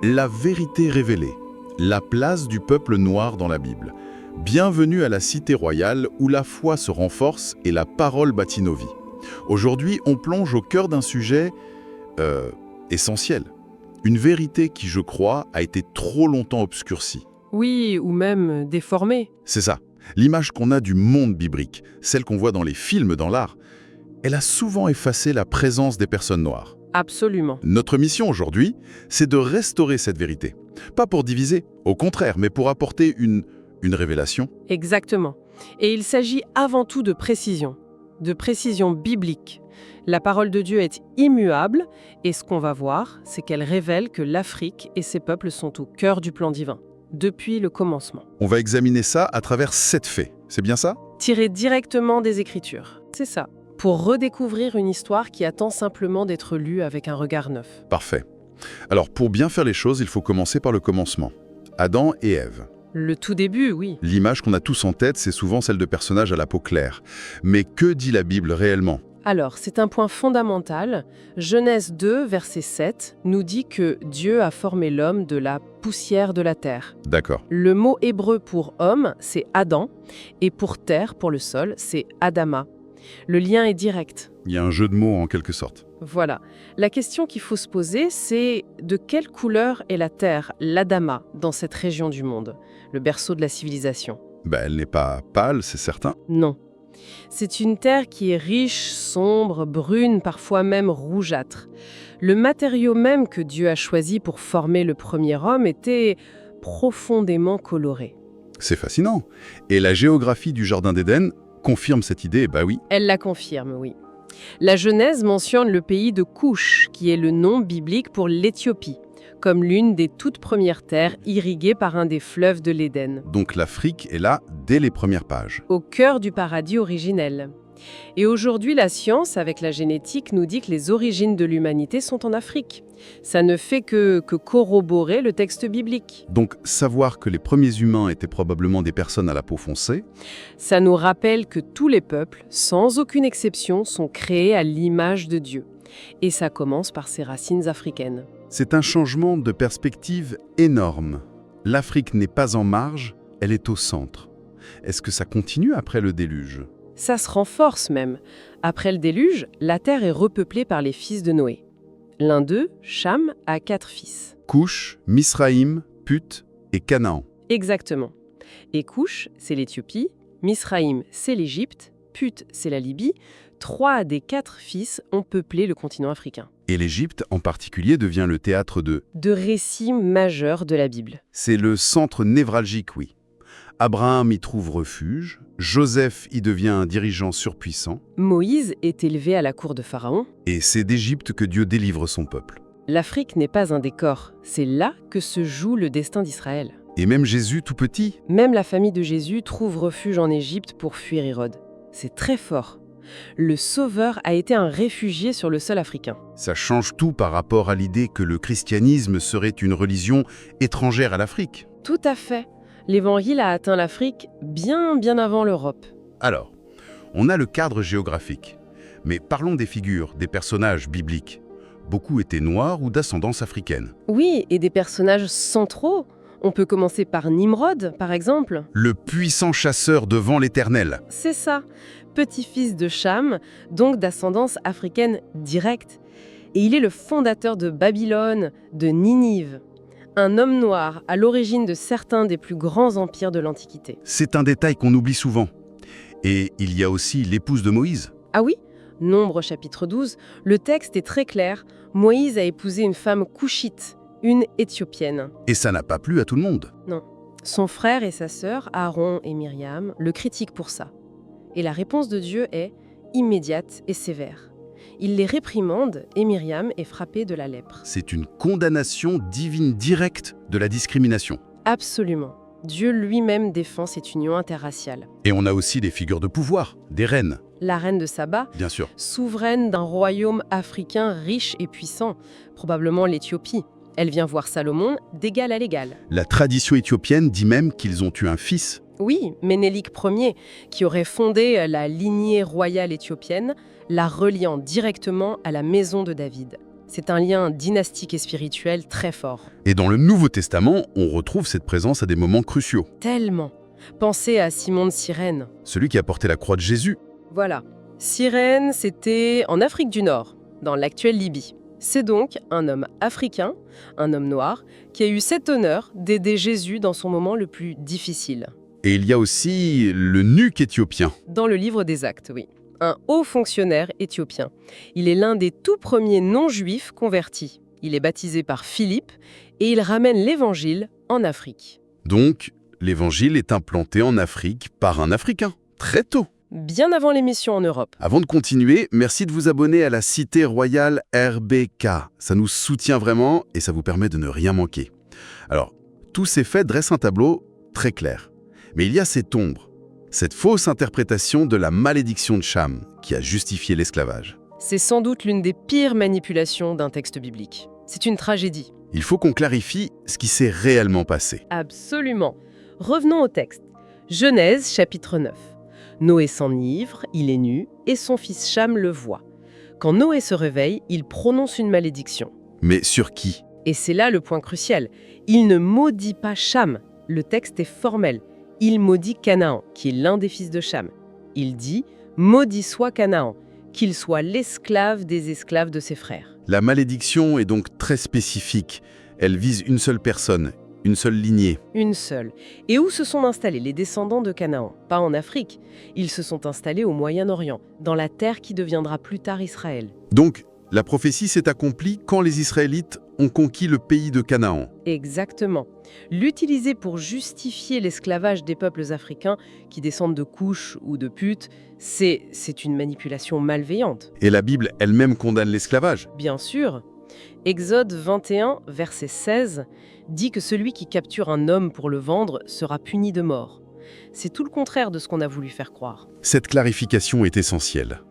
La vérité révélée, la place du peuple noir dans la Bible. Bienvenue à la cité royale où la foi se renforce et la parole bâtit nos vies. Aujourd'hui, on plonge au cœur d'un sujet essentiel. Une vérité qui, je crois, a été trop longtemps obscurcie. Oui, ou même déformée. C'est ça. L'image qu'on a du monde biblique, celle qu'on voit dans les films, dans l'art, elle a souvent effacé la présence des personnes noires. Absolument. Notre mission aujourd'hui, c'est de restaurer cette vérité. Pas pour diviser, au contraire, mais pour apporter une révélation. Exactement. Et il s'agit avant tout de précision biblique. La parole de Dieu est immuable, et ce qu'on va voir, c'est qu'elle révèle que l'Afrique et ses peuples sont au cœur du plan divin, depuis le commencement. On va examiner ça à travers 7 faits. C'est bien ça? Tiré directement des Écritures. C'est ça. Pour redécouvrir une histoire qui attend simplement d'être lue avec un regard neuf. Parfait. Alors, pour bien faire les choses, il faut commencer par le commencement. Adam et Ève. Le tout début, oui. L'image qu'on a tous en tête, c'est souvent celle de personnages à la peau claire. Mais que dit la Bible réellement? Alors, c'est un point fondamental. Genèse 2, verset 7, nous dit que Dieu a formé l'homme de la poussière de la terre. D'accord. Le mot hébreu pour homme, c'est Adam, et pour terre, pour le sol, c'est Adama. Le lien est direct. Il y a un jeu de mots en quelque sorte. Voilà. La question qu'il faut se poser, c'est de quelle couleur est la terre, l'Adama, dans cette région du monde, le berceau de la civilisation? Elle n'est pas pâle, c'est certain. Non. C'est une terre qui est riche, sombre, brune, parfois même rougeâtre. Le matériau même que Dieu a choisi pour former le premier homme était profondément coloré. C'est fascinant. Et la géographie du Jardin d'Éden confirme cette idée, oui. Elle la confirme, oui. La Genèse mentionne le pays de Couche, qui est le nom biblique pour l'Éthiopie, comme l'une des toutes premières terres irriguées par un des fleuves de l'Éden. Donc l'Afrique est là dès les premières pages. Au cœur du paradis originel. Et aujourd'hui, la science, avec la génétique, nous dit que les origines de l'humanité sont en Afrique. Ça ne fait que corroborer le texte biblique. Donc savoir que les premiers humains étaient probablement des personnes à la peau foncée, ça nous rappelle que tous les peuples, sans aucune exception, sont créés à l'image de Dieu. Et ça commence par ses racines africaines. c'est un changement de perspective énorme. L'Afrique n'est pas en marge, elle est au centre. Est-ce que ça continue après le déluge? Ça se renforce même. Après le déluge, la terre est repeuplée par les fils de Noé. L'un d'eux, Cham, a 4 fils. Couche, Misraïm, Put et Canaan. Exactement. Et Couche, c'est l'Éthiopie, Misraïm, c'est l'Égypte, Put, c'est la Libye. 3 des 4 fils ont peuplé le continent africain. Et l'Égypte, en particulier, devient le théâtre de récits majeurs de la Bible. C'est le centre névralgique, oui. Abraham y trouve refuge, Joseph y devient un dirigeant surpuissant, Moïse est élevé à la cour de Pharaon. et c'est d'Égypte que Dieu délivre son peuple. L'Afrique n'est pas un décor, c'est là que se joue le destin d'Israël. Et même Jésus, tout petit, Même la famille de Jésus trouve refuge en Égypte pour fuir Hérode. C'est très fort. Le Sauveur a été un réfugié sur le sol africain. ça change tout par rapport à l'idée que le christianisme serait une religion étrangère à l'Afrique. Tout à fait. L'Évangile a atteint l'Afrique bien avant l'Europe. Alors, on a le cadre géographique. Mais parlons des figures, des personnages bibliques. Beaucoup étaient noirs ou d'ascendance africaine. Oui, et des personnages centraux. On peut commencer par Nimrod, par exemple. Le puissant chasseur devant l'Éternel. C'est ça, petit-fils de Cham, donc d'ascendance africaine directe. Et il est le fondateur de Babylone, de Ninive. Un homme noir à l'origine de certains des plus grands empires de l'Antiquité. C'est un détail qu'on oublie souvent. Et il y a aussi l'épouse de Moïse. Ah oui? Nombre chapitre 12, le texte est très clair. Moïse a épousé une femme couchite, une éthiopienne. Et ça n'a pas plu à tout le monde. Non. Son frère et sa sœur, Aaron et Myriam, le critiquent pour ça. Et la réponse de Dieu est immédiate et sévère. Il les réprimande et Myriam est frappée de la lèpre. C'est une condamnation divine directe de la discrimination. Absolument. Dieu lui-même défend cette union interraciale. Et on a aussi des figures de pouvoir, des reines, La reine de Saba, bien sûr. souveraine d'un royaume africain riche et puissant, probablement l'Éthiopie. Elle vient voir Salomon d'égal à l'égal. La tradition éthiopienne dit même qu'ils ont eu un fils. Oui, Ménélik Ier, qui aurait fondé la lignée royale éthiopienne, la reliant directement à la maison de David. C'est un lien dynastique et spirituel très fort. Et dans le Nouveau Testament, on retrouve cette présence à des moments cruciaux. Tellement. Pensez à Simon de Cyrène. Celui qui a porté la croix de Jésus. Voilà. Cyrène, c'était en Afrique du Nord, dans l'actuelle Libye. C'est donc un homme africain, un homme noir, qui a eu cet honneur d'aider Jésus dans son moment le plus difficile. Et il y a aussi l'eunuque éthiopien. Dans le livre des Actes, oui. Un haut fonctionnaire éthiopien. Il est l'un des tout premiers non-juifs convertis. Il est baptisé par Philippe et il ramène l'Évangile en Afrique. Donc, l'Évangile est implanté en Afrique par un Africain, très tôt. Bien avant l'émission en Europe. Avant de continuer, merci de vous abonner à la Cité Royale RBK. Ça nous soutient vraiment et ça vous permet de ne rien manquer. Alors, tous ces faits dressent un tableau très clair. Mais il y a cette ombre, cette fausse interprétation de la malédiction de Cham qui a justifié l'esclavage. C'est sans doute l'une des pires manipulations d'un texte biblique. C'est une tragédie. Il faut qu'on clarifie ce qui s'est réellement passé. Absolument. Revenons au texte. Genèse, chapitre 9. Noé s'enivre, il est nu, et son fils Cham le voit. Quand Noé se réveille, il prononce une malédiction. Mais sur qui? Et c'est là le point crucial. Il ne maudit pas Cham. Le texte est formel. Il maudit Canaan, qui est l'un des fils de Cham. Il dit « Maudit soit Canaan, qu'il soit l'esclave des esclaves de ses frères. » La malédiction est donc très spécifique. Elle vise une seule personne, une seule lignée. Une seule. Et où se sont installés les descendants de Canaan? Pas en Afrique. Ils se sont installés au Moyen-Orient, dans la terre qui deviendra plus tard Israël. Donc, la prophétie s'est accomplie quand les Israélites ont conquis le pays de Canaan. Exactement. L'utiliser pour justifier l'esclavage des peuples africains qui descendent de Couche ou de Put, c'est une manipulation malveillante. Et la Bible elle-même condamne l'esclavage. Bien sûr. Exode 21, verset 16, dit que celui qui capture un homme pour le vendre sera puni de mort. C'est tout le contraire de ce qu'on a voulu faire croire. Cette clarification est essentielle.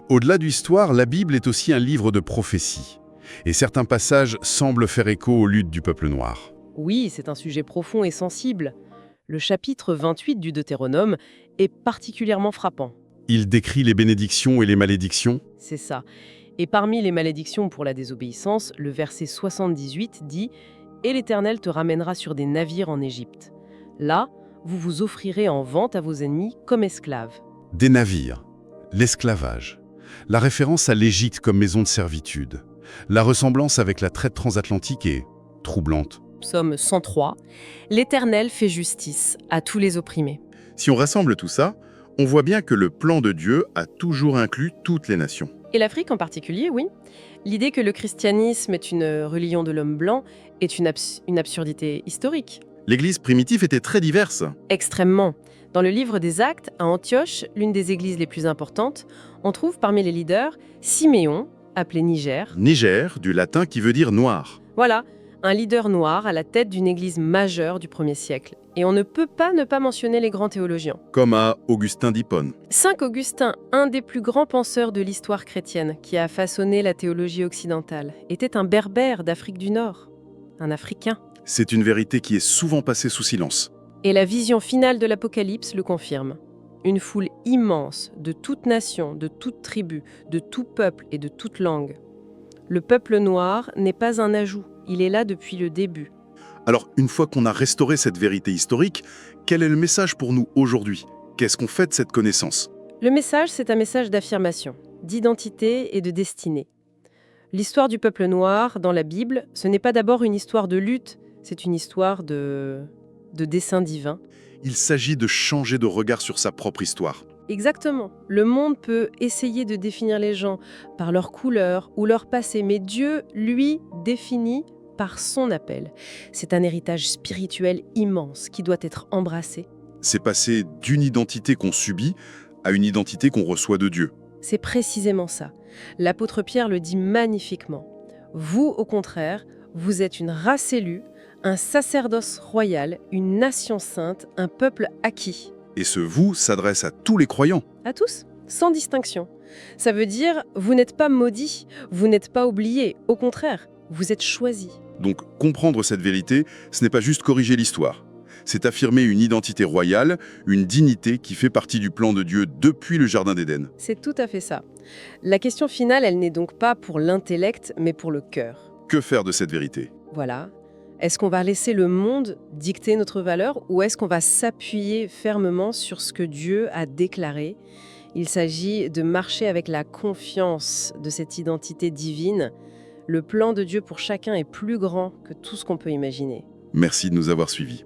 Au-delà de l'histoire, la Bible est aussi un livre de prophétie. Et certains passages semblent faire écho aux luttes du peuple noir. Oui, c'est un sujet profond et sensible. Le chapitre 28 du Deutéronome est particulièrement frappant. Il décrit les bénédictions et les malédictions. C'est ça. Et parmi les malédictions pour la désobéissance, le verset 78 dit « Et l'Éternel te ramènera sur des navires en Égypte. Là, vous vous offrirez en vente à vos ennemis comme esclaves. » Des navires, l'esclavage, la référence à l'Égypte comme maison de servitude, la ressemblance avec la traite transatlantique est troublante. Psaume 103, « L'Éternel fait justice à tous les opprimés. » Si on rassemble tout ça, on voit bien que le plan de Dieu a toujours inclus toutes les nations. Et l'Afrique en particulier, oui. L'idée que le christianisme est une religion de l'homme blanc est une absurdité historique. L'Église primitive était très diverse. Extrêmement. Dans le livre des Actes, à Antioche, l'une des églises les plus importantes, on trouve parmi les leaders Siméon, appelé Niger. Niger, du latin qui veut dire noir. Voilà, un leader noir à la tête d'une église majeure du 1er siècle. Et on ne peut pas ne pas mentionner les grands théologiens. Comme à Augustin d'Hippone. Saint Augustin, un des plus grands penseurs de l'histoire chrétienne, qui a façonné la théologie occidentale, était un berbère d'Afrique du Nord, un Africain. C'est une vérité qui est souvent passée sous silence. Et la vision finale de l'Apocalypse le confirme. Une foule immense de toute nation, de toute tribu, de tout peuple et de toute langue. Le peuple noir n'est pas un ajout, il est là depuis le début. Alors, une fois qu'on a restauré cette vérité historique, quel est le message pour nous aujourd'hui? Qu'est-ce qu'on fait de cette connaissance? Le message, c'est un message d'affirmation, d'identité et de destinée. L'histoire du peuple noir dans la Bible, ce n'est pas d'abord une histoire de lutte, c'est une histoire de dessein divin. Il s'agit de changer de regard sur sa propre histoire. Exactement. Le monde peut essayer de définir les gens par leur couleur ou leur passé, mais Dieu, lui, définit par son appel. C'est un héritage spirituel immense qui doit être embrassé. C'est passer d'une identité qu'on subit à une identité qu'on reçoit de Dieu. C'est précisément ça. L'apôtre Pierre le dit magnifiquement. Vous, au contraire, vous êtes une race élue, un sacerdoce royal, une nation sainte, un peuple acquis. Et ce « vous » s'adresse à tous les croyants. À tous, sans distinction. Ça veut dire, vous n'êtes pas maudits, vous n'êtes pas oubliés, au contraire, vous êtes choisis. Donc comprendre cette vérité, ce n'est pas juste corriger l'histoire. C'est affirmer une identité royale, une dignité qui fait partie du plan de Dieu depuis le Jardin d'Éden. C'est tout à fait ça. La question finale, elle n'est donc pas pour l'intellect, mais pour le cœur. Que faire de cette vérité? Voilà. Est-ce qu'on va laisser le monde dicter notre valeur ou est-ce qu'on va s'appuyer fermement sur ce que Dieu a déclaré? Il s'agit de marcher avec la confiance de cette identité divine. Le plan de Dieu pour chacun est plus grand que tout ce qu'on peut imaginer. Merci de nous avoir suivis.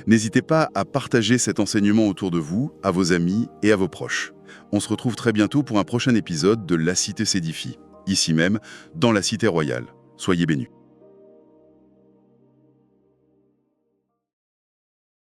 N'hésitez pas à partager cet enseignement autour de vous, à vos amis et à vos proches. On se retrouve très bientôt pour un prochain épisode de La Cité s'édifie, ici même, dans la Cité royale. Soyez bénis.